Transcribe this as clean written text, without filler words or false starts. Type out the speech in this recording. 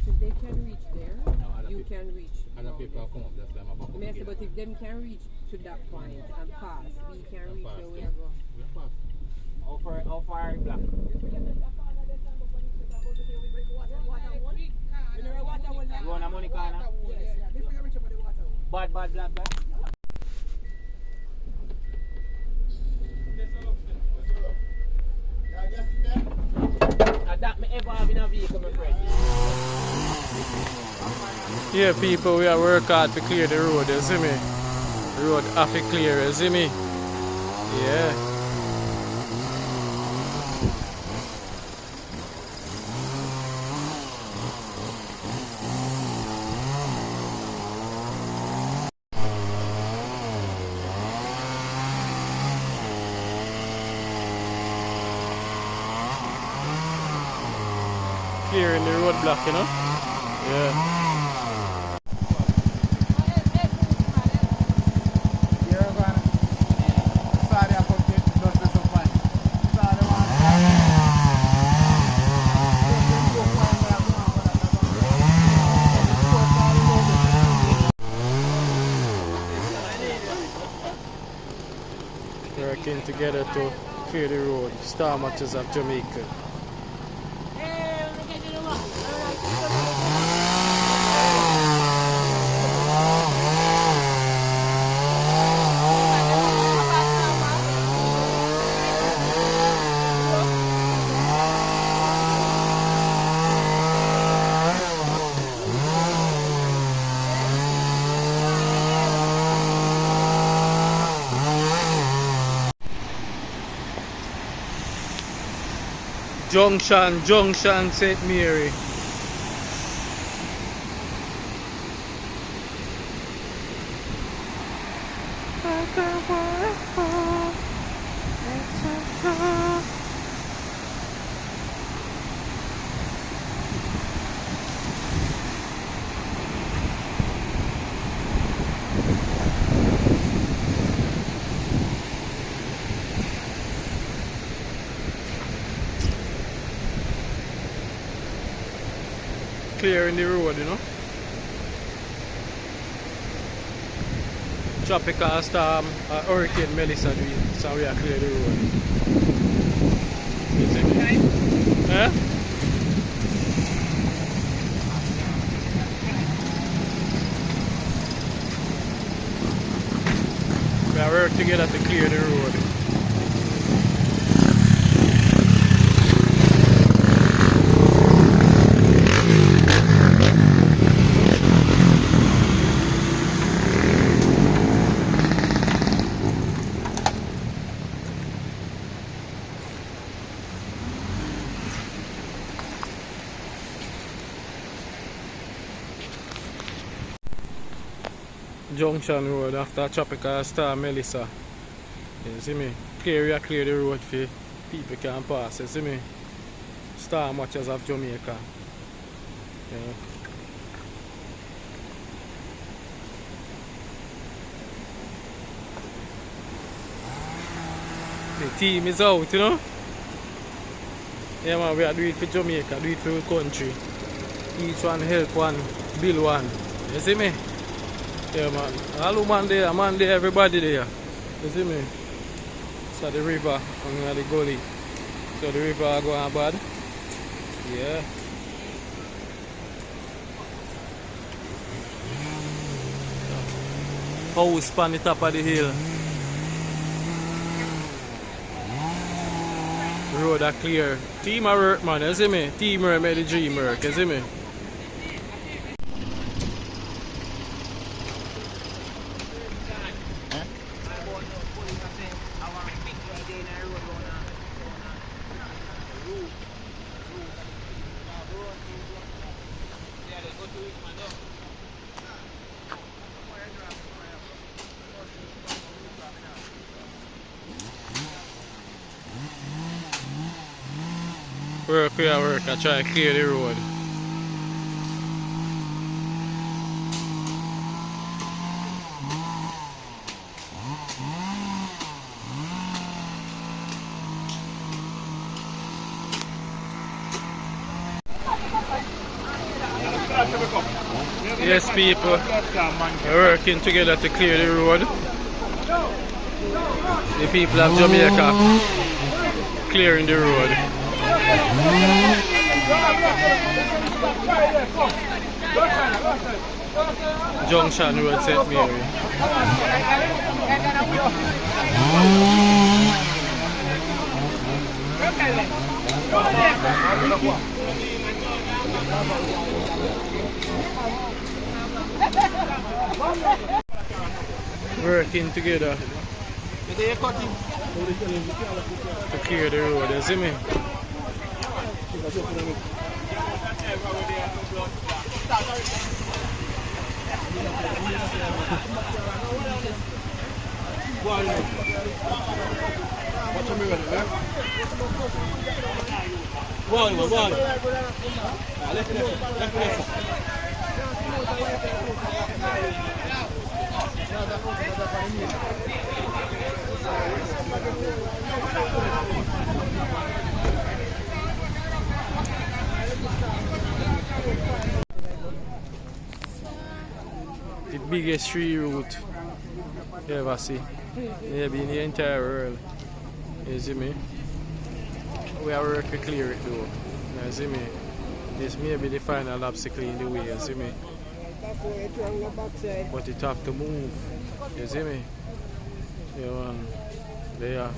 if they can reach there, you can reach. Other people come up, that's why I'm about to say, but if them can reach to that point and pass, we can reach where we are going. We are fast. How far are you black? You want a money corner? Bad, black. That me ever have in a vehicle, my friend. Yeah, people, we are work hard to clear the road, you see me? The road have to clear, you see me? Yeah. Clearing the roadblock, you know? Yeah. Working together to clear the road. Star Matches of Jamaica. Junction, St. Mary. Clearing the road, you know. Tropical storm, Hurricane Melissa, so we are clear the road. Eh? We are working together to clear the road. Junction Road after tropical storm Melissa. You see me? Clear the road for people can pass. You see me? Star Matches of Jamaica. Yeah. The team is out, you know? Yeah man, we are doing it for Jamaica, do it for the country. Each one help one, build one. You see me? Yeah man, all man there, everybody there. You see me? So the river and the gully. So the river are going bad. Yeah. House on the top of the hill. Road are clear. Team are work man, you see me? Team work made the dream work, you see me? Work, I try to clear the road. Yes, people are working together to clear the road. The people of Jamaica clearing the road. Junction Road, St. Mary. Working together to clear the road, you see me? The biggest tree root you ever see, maybe in the entire world. You see me? We are working to clear it though. You see me? This may be the final obstacle in the way, you see me? But it have to move. You see me? Yeah, man. There.